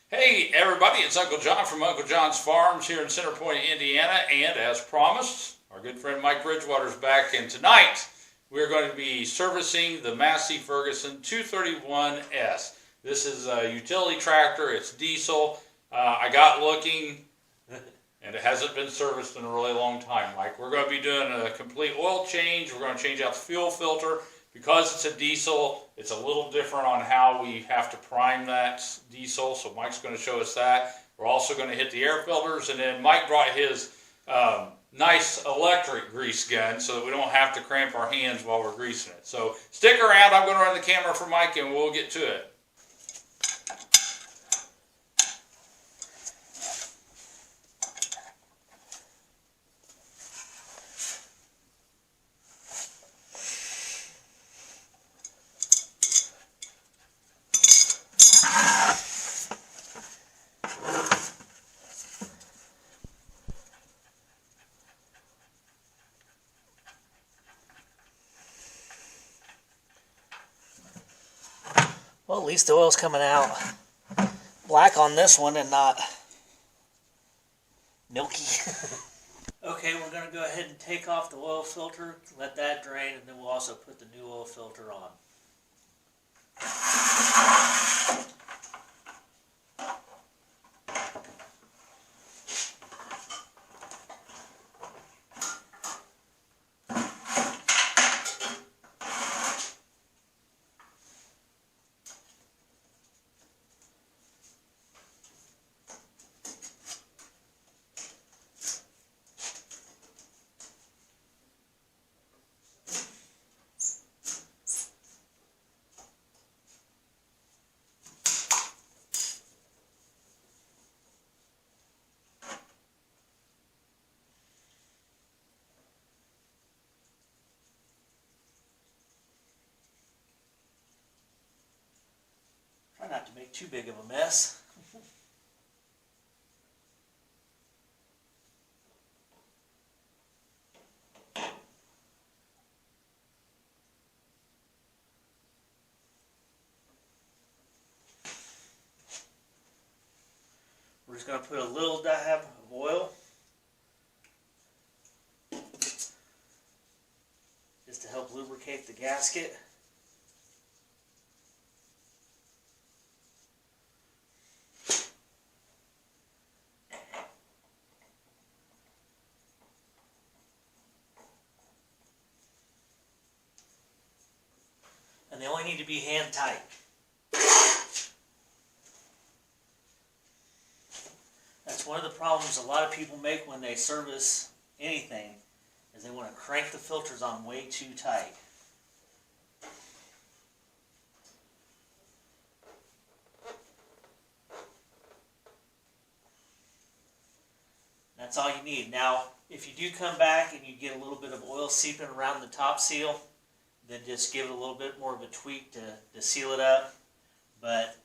Hey everybody, it's Uncle John from Uncle John's Farms here in Center Point, Indiana, and as promised, our good friend Mike Bridgewater's back, and tonight we're going to be servicing the Massey Ferguson 231S. This is a utility tractor, it's diesel. I got looking, and it hasn't been serviced in a really long time, Mike. We're going to be doing a complete oil change, we're going to change out the fuel filter. Because it's a diesel, it's a little different on how we have to prime that diesel, so Mike's going to show us that. We're also going to hit the air filters, and then Mike brought his nice electric grease gun so that we don't have to cramp our hands while we're greasing it. So stick around, I'm going to run the camera for Mike and we'll get to it. Well, at least the oil's coming out black on this one and not milky. Okay, we're going to go ahead and take off the oil filter, let that drain, and then we'll also put the new oil filter on. Try not to make too big of a mess. We're just going to put a little dab of oil just to help lubricate the gasket. And they only need to be hand tight. That's one of the problems a lot of people make when they service anything, is they want to crank the filters on way too tight. That's all you need. Now, if you do come back and you get a little bit of oil seeping around the top seal, then just give it a little bit more of a tweak to seal it up. But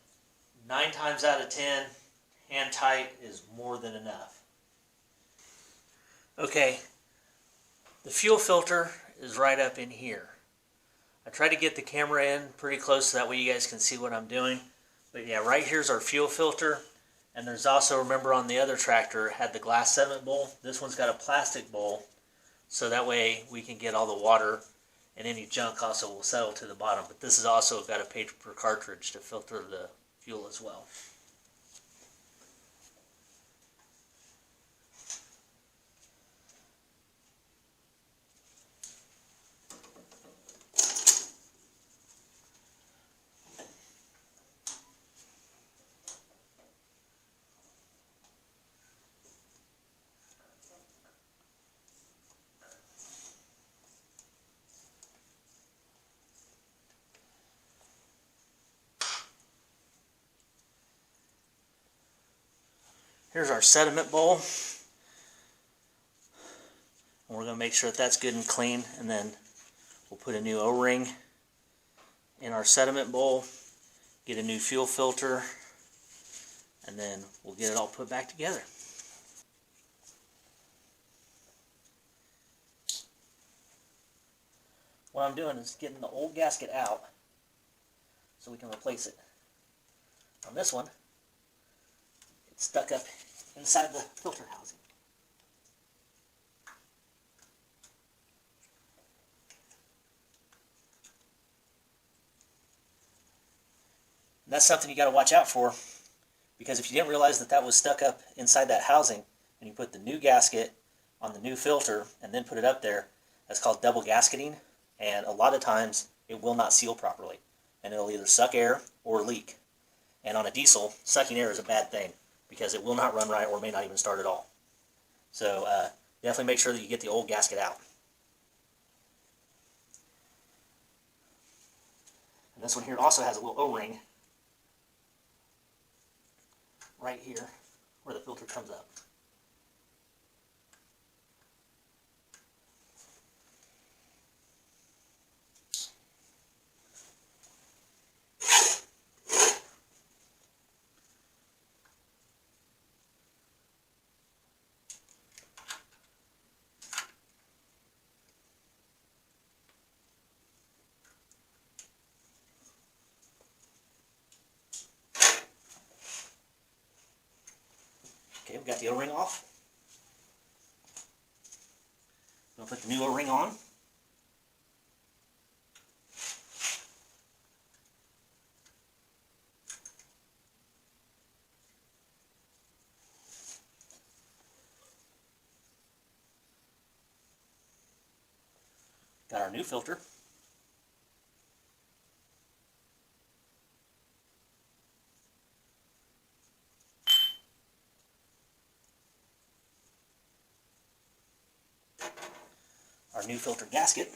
9 times out of 10, hand tight is more than enough. Okay, the fuel filter is right up in here. I try to get the camera in pretty close so that way you guys can see what I'm doing. But yeah, right here's our fuel filter. And there's also, remember on the other tractor, it had the glass sediment bowl. This one's got a plastic bowl, so that way we can get all the water and any junk also will settle to the bottom. But this has also got a paper cartridge to filter the fuel as well. Here's our sediment bowl. And we're going to make sure that that's good and clean, and then we'll put a new O-ring in our sediment bowl, get a new fuel filter, and then we'll get it all put back together. What I'm doing is getting the old gasket out so we can replace it. On this one, stuck up inside the filter housing. And that's something you got to watch out for, because if you didn't realize that that was stuck up inside that housing, and you put the new gasket on the new filter and then put it up there, that's called double gasketing, and a lot of times it will not seal properly, and it'll either suck air or leak. And on a diesel, sucking air is a bad thing because it will not run right or may not even start at all. So definitely make sure that you get the old gasket out. And this one here also has a little O-ring right here where the filter comes up. Okay, we've got the O-ring off. We'll put the new O-ring on. Got our new filter. Our new filter gasket.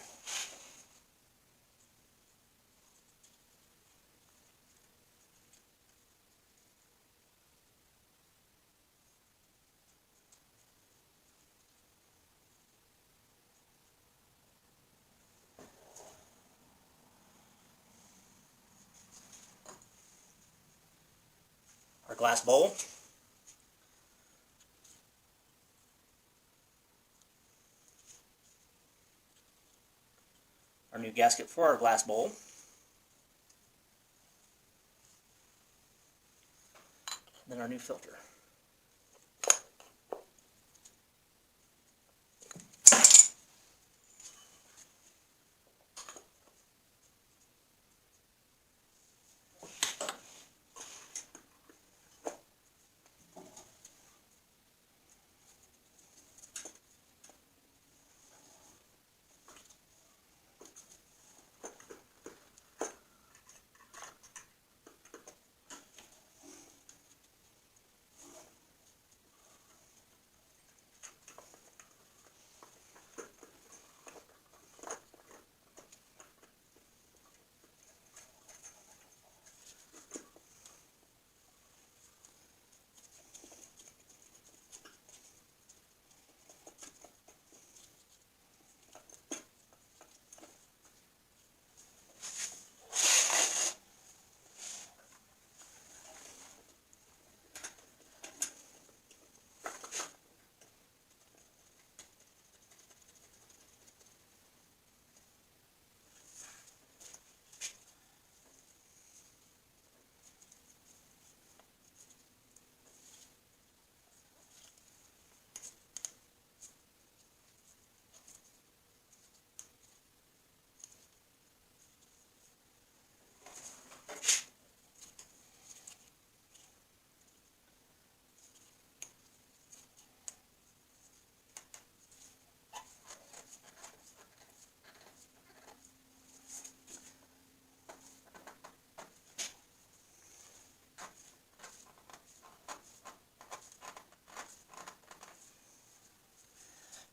Our glass bowl. Our new gasket for our glass bowl. Then our new filter.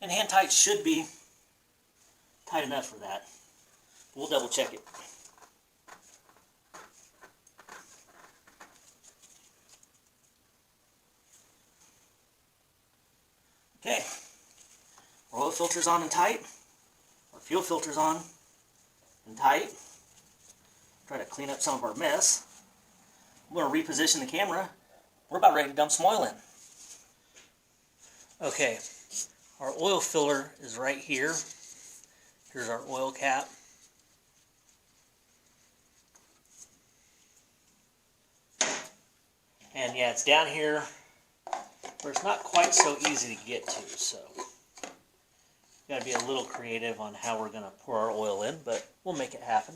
And hand tight should be tight enough for that. We'll double check it. Okay, our oil filter's on and tight. Our fuel filter's on and tight. Try to clean up some of our mess. I'm going to reposition the camera. We're about ready to dump some oil in. Okay, our oil filler is right here. Here's our oil cap. And yeah, it's down here where it's not quite so easy to get to. So got to be a little creative on how we're going to pour our oil in, but we'll make it happen.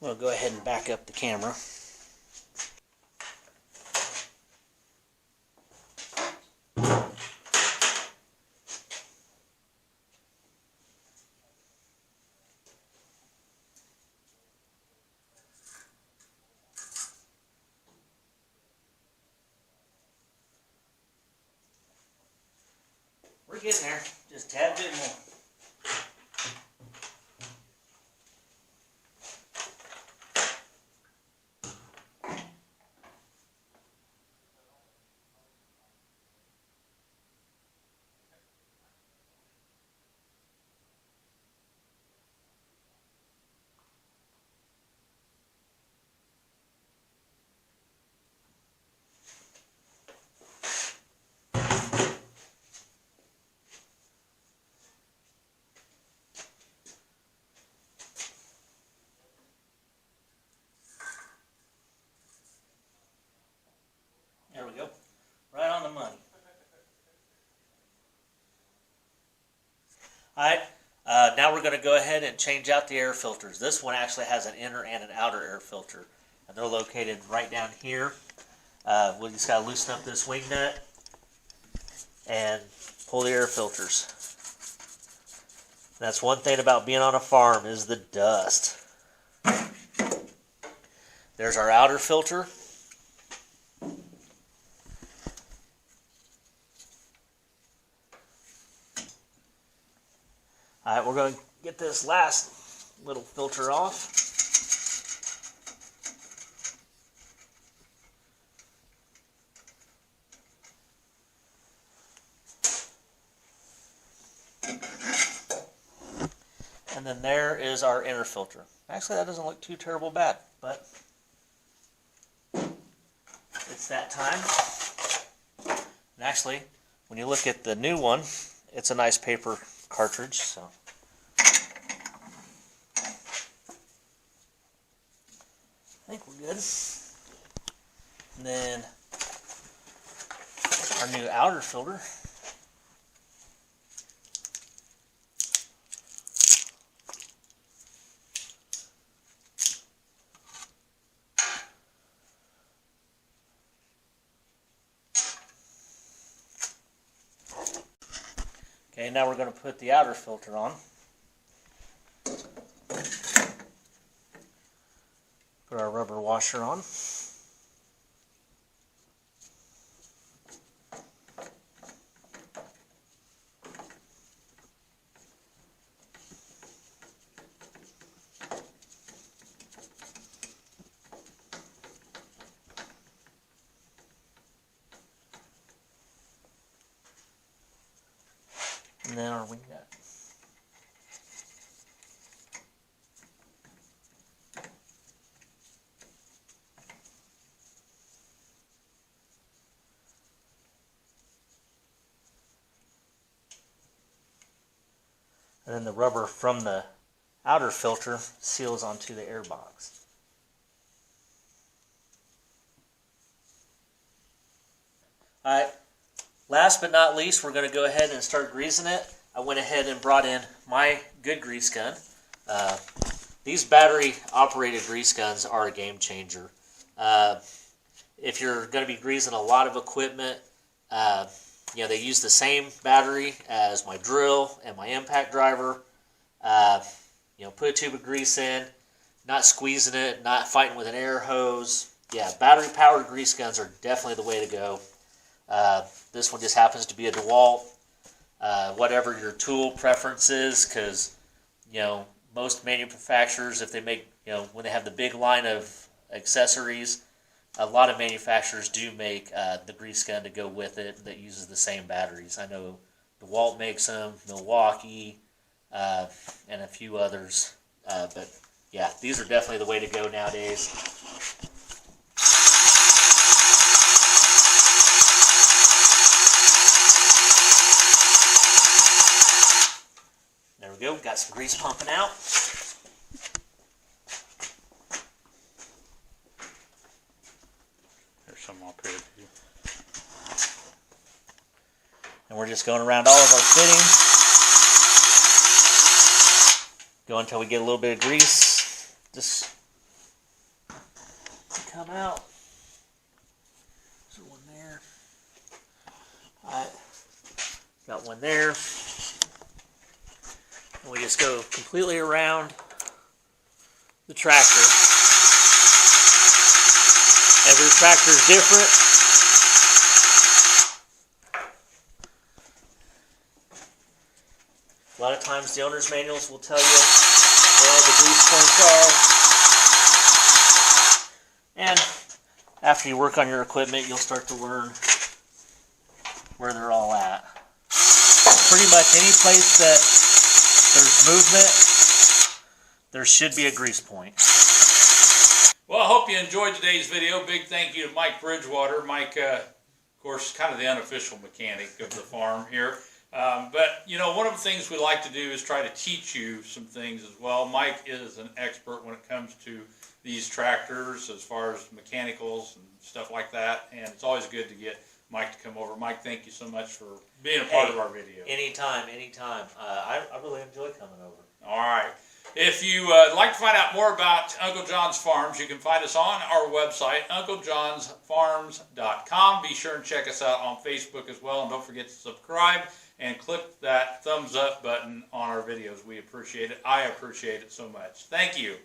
We'll go ahead and back up the camera. We're getting there, just a tad bit more. There we go. Right on the money. Alright, now we're going to go ahead and change out the air filters. This one actually has an inner and an outer air filter. And they're located right down here. We just got to loosen up this wing nut and pull the air filters. That's one thing about being on a farm is the dust. There's our outer filter. Alright, we're going to get this last little filter off. And then there is our inner filter. Actually, that doesn't look too terrible bad, but it's that time. And actually, when you look at the new one, it's a nice paper cartridge, so I think we're good. And then our new outer filter. Okay, now we're going to put the outer filter on. Put our rubber washer on. And then our wing nut. And then the rubber from the outer filter seals onto the air box. Alright, last but not least, we're going to go ahead and start greasing it. I went ahead and brought in my good grease gun. These battery operated grease guns are a game changer. If you're going to be greasing a lot of equipment, they use the same battery as my drill and my impact driver. Put a tube of grease in, not squeezing it, not fighting with an air hose. Yeah, battery powered grease guns are definitely the way to go. This one just happens to be a DeWalt. Whatever your tool preference is, because most manufacturers, if they make when they have the big line of accessories, a lot of manufacturers do make the grease gun to go with it that uses the same batteries. I know DeWalt makes them, Milwaukee, and a few others. But yeah, these are definitely the way to go nowadays. There we go, got some grease pumping out. There's some up here too. And we're just going around all of our fittings. Go until we get a little bit of grease. Just come out. There's one there. Alright. Got one there. And we just go completely around the tractor. Every tractor is different. A lot of times the owner's manuals will tell you where all the grease points are. And after you work on your equipment, you'll start to learn where they're all at. Pretty much any place that there's movement, there should be a grease point. Well, I hope you enjoyed today's video. Big thank you to Mike Bridgewater. Mike, of course, kind of the unofficial mechanic of the farm here. But, you know, one of the things we like to do is try to teach you some things as well. Mike is an expert when it comes to these tractors as far as mechanicals and stuff like that. And it's always good to get Mike to come over. Mike, thank you so much for being a part of our video. Anytime, anytime. I really enjoy coming over. All right. If you like to find out more about Uncle John's Farms, you can find us on our website, unclejohnsfarms.com. Be sure and check us out on Facebook as well. And don't forget to subscribe and click that thumbs up button on our videos. We appreciate it. I appreciate it so much. Thank you.